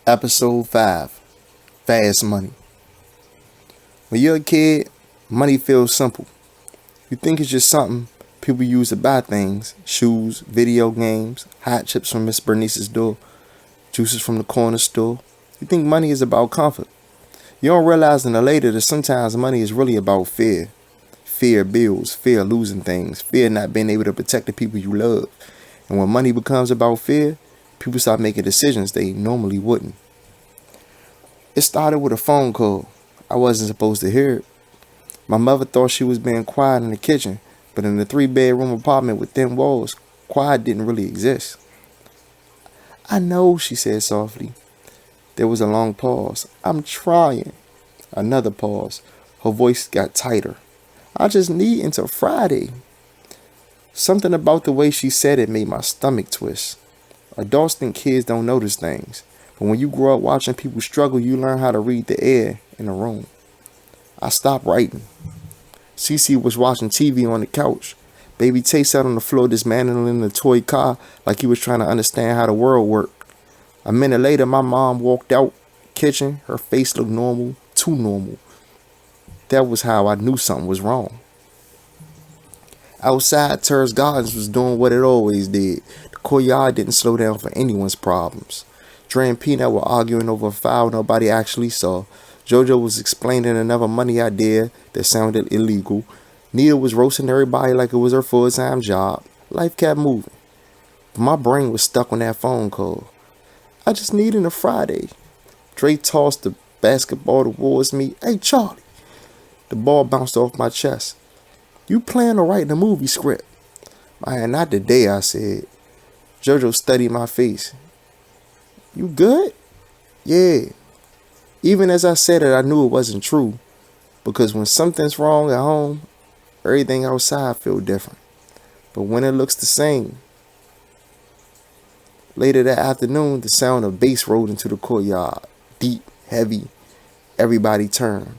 Episode 5 Fast Money. When you're a kid, money feels simple. You think it's just something people use to buy things: shoes, video games, hot chips from Miss Bernice's door, juices from the corner store. You think money is about comfort. You don't realize until later that sometimes money is really about fear. Fear of bills, fear of losing things, fear of not being able to protect the people you love. And when money becomes about fear, people start making decisions they normally wouldn't. It started with a phone call. I wasn't supposed to hear it. My mother thought she was being quiet in the kitchen, but in the 3-bedroom apartment with thin walls, quiet didn't really exist. "I know," she said softly. There was a long pause. "I'm trying." Another pause. Her voice got tighter. "I just need until Friday." Something about the way she said it made my stomach twist. Adults think kids don't notice things, but when you grow up watching people struggle, you learn how to read the air in a room. I stopped writing. Cece was watching TV on the couch. Baby Tay sat on the floor dismantling the toy car like he was trying to understand how the world worked. A minute later, my mom walked out kitchen. Her face looked normal, too normal. That was how I knew something was wrong. Outside, Terrace Gardens was doing what it always did. The courtyard didn't slow down for anyone's problems. Dre and Peanut were arguing over a file nobody actually saw. JoJo was explaining another money idea that sounded illegal. Nia was roasting everybody like it was her full-time job. Life kept moving. But my brain was stuck on that phone call. "I just need a Friday." Dre tossed the basketball towards me. "Hey, Charlie." The ball bounced off my chest. "You plan on writing a movie script?" "Man, not today," I said. JoJo studied my face. "You good?" "Yeah." Even as I said it, I knew it wasn't true. Because when something's wrong at home, everything outside feels different. But when it looks the same. Later that afternoon, the sound of bass rolled into the courtyard. Deep, heavy. Everybody turned.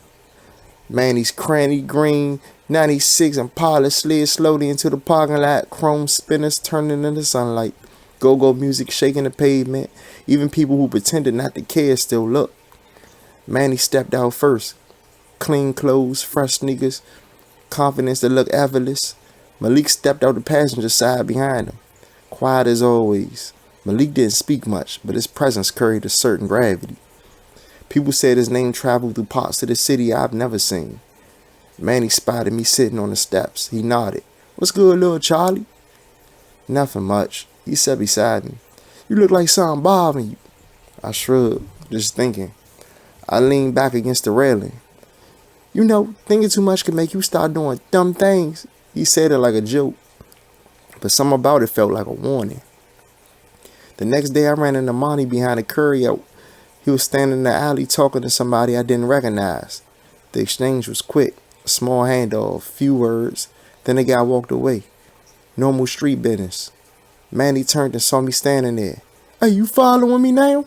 Manny's cranny green 96 Impala slid slowly into the parking lot. Chrome spinners turning in the sunlight. Go-go music shaking the pavement. Even people who pretended not to care still looked. Manny stepped out first. Clean clothes, fresh sneakers, confidence that looked effortless. Malik stepped out the passenger side behind him. Quiet as always. Malik didn't speak much, but his presence carried a certain gravity. People said his name traveled through parts of the city I've never seen. Manny spotted me sitting on the steps. He nodded. "What's good, little Charlie?" "Nothing much," he said beside me. "You look like something bothering you." I shrugged, just thinking. I leaned back against the railing. "You know, thinking too much can make you start doing dumb things." He said it like a joke, but something about it felt like a warning. The next day I ran into Monty behind a curry out. He was standing in the alley talking to somebody I didn't recognize. The exchange was quick, a small handoff, few words, then the guy walked away. Normal street business. Manny turned and saw me standing there. "Are you following me now?"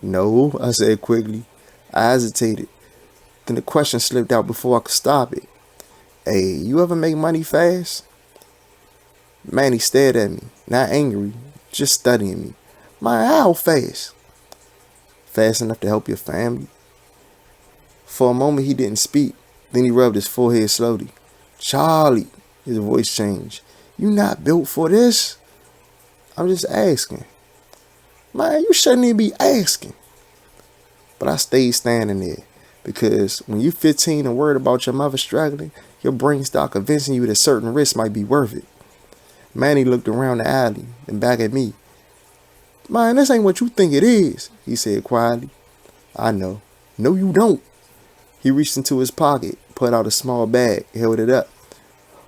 "No," I said quickly. I hesitated. Then the question slipped out before I could stop it. "Hey, you ever make money fast?" Manny stared at me, not angry, just studying me. "My, how fast?" "Fast enough to help your family." For a moment he didn't speak. Then he rubbed his forehead slowly. "Charlie," his voice changed. "You not built for this?" "I'm just asking." "Man, you shouldn't even be asking." But I stayed standing there. Because when you're 15 and worried about your mother struggling, your brain starts convincing you that certain risks might be worth it. Manny looked around the alley, then back at me. "Man, this ain't what you think it is," he said quietly. "I know." "No, you don't." He reached into his pocket, put out a small bag, held it up.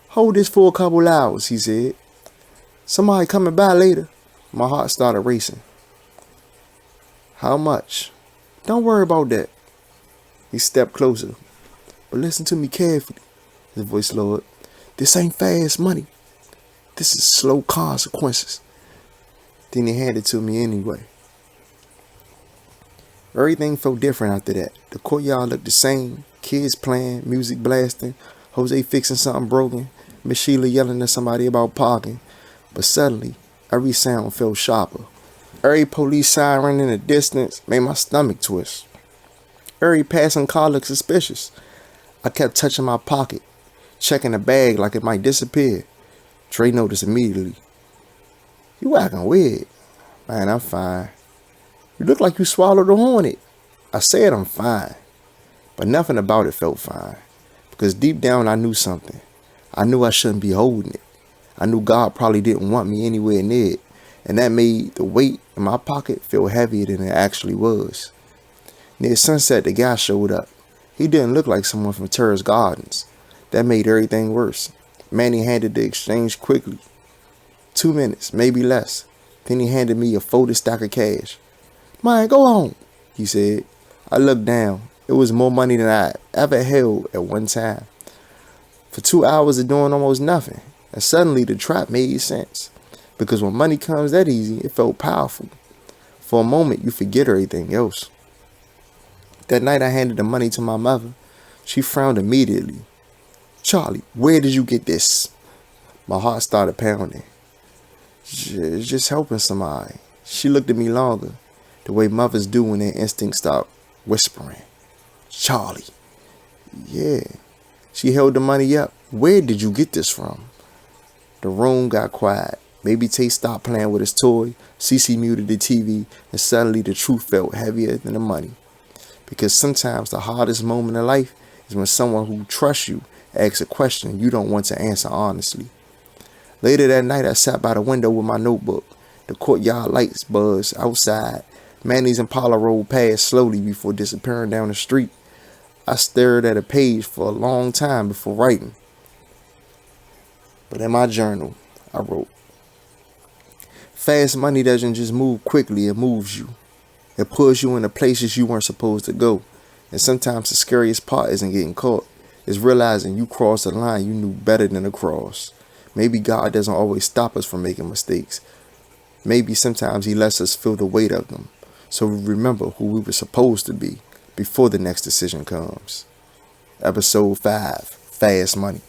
"Hold this for a couple hours," he said. "Somebody coming by later." My heart started racing. "How much?" "Don't worry about that." He stepped closer. "But listen to me carefully." His voice lowered. "This ain't fast money. This is slow consequences." Then he handed it to me anyway. Everything felt different after that. The courtyard looked the same. Kids playing, music blasting, Jose fixing something broken, Miss Sheila yelling at somebody about parking. But suddenly, every sound felt sharper. Every police siren in the distance made my stomach twist. Every passing car looked suspicious. I kept touching my pocket, checking the bag like it might disappear. Trey noticed immediately. "You acting weird." "Man, I'm fine." "You look like you swallowed a hornet." I said I'm fine, but nothing about it felt fine. Because deep down I knew something. I knew I shouldn't be holding it. I knew God probably didn't want me anywhere near it. And that made the weight in my pocket feel heavier than it actually was. Near sunset, the guy showed up. He didn't look like someone from TERRACE Gardens. That made everything worse. Manny handed the exchange quickly. 2 minutes, maybe less. Then he handed me a folded stack of cash. "Man, go on," he said. I looked down. It was more money than I ever held at one time. For 2 hours of doing almost nothing. And suddenly the trap made sense. Because when money comes that easy, it felt powerful. For a moment, you forget everything else. That night I handed the money to my mother. She frowned immediately. "Charlie, where did you get this?" My heart started pounding. Just helping somebody." She looked at me longer, the way mothers do when their instincts start whispering. "Charlie." "Yeah." She held the money up. "Where did you get this from?" The room got quiet. Maybe Tay stopped playing with his toy. Cece muted the TV, and suddenly the truth felt heavier than the money. Because sometimes the hardest moment in life is when someone who trusts you asks a question you don't want to answer honestly. Later that night, I sat by the window with my notebook. The courtyard lights buzzed outside. Manny's Impala rolled past slowly before disappearing down the street. I stared at a page for a long time before writing. But in my journal, I wrote, "Fast money doesn't just move quickly, it moves you. It pulls you into places you weren't supposed to go. And sometimes the scariest part isn't getting caught. It's realizing you crossed a line you knew better than to cross. Maybe God doesn't always stop us from making mistakes. Maybe sometimes he lets us feel the weight of them, so we remember who we were supposed to be before the next decision comes." Episode 5, Fast Money.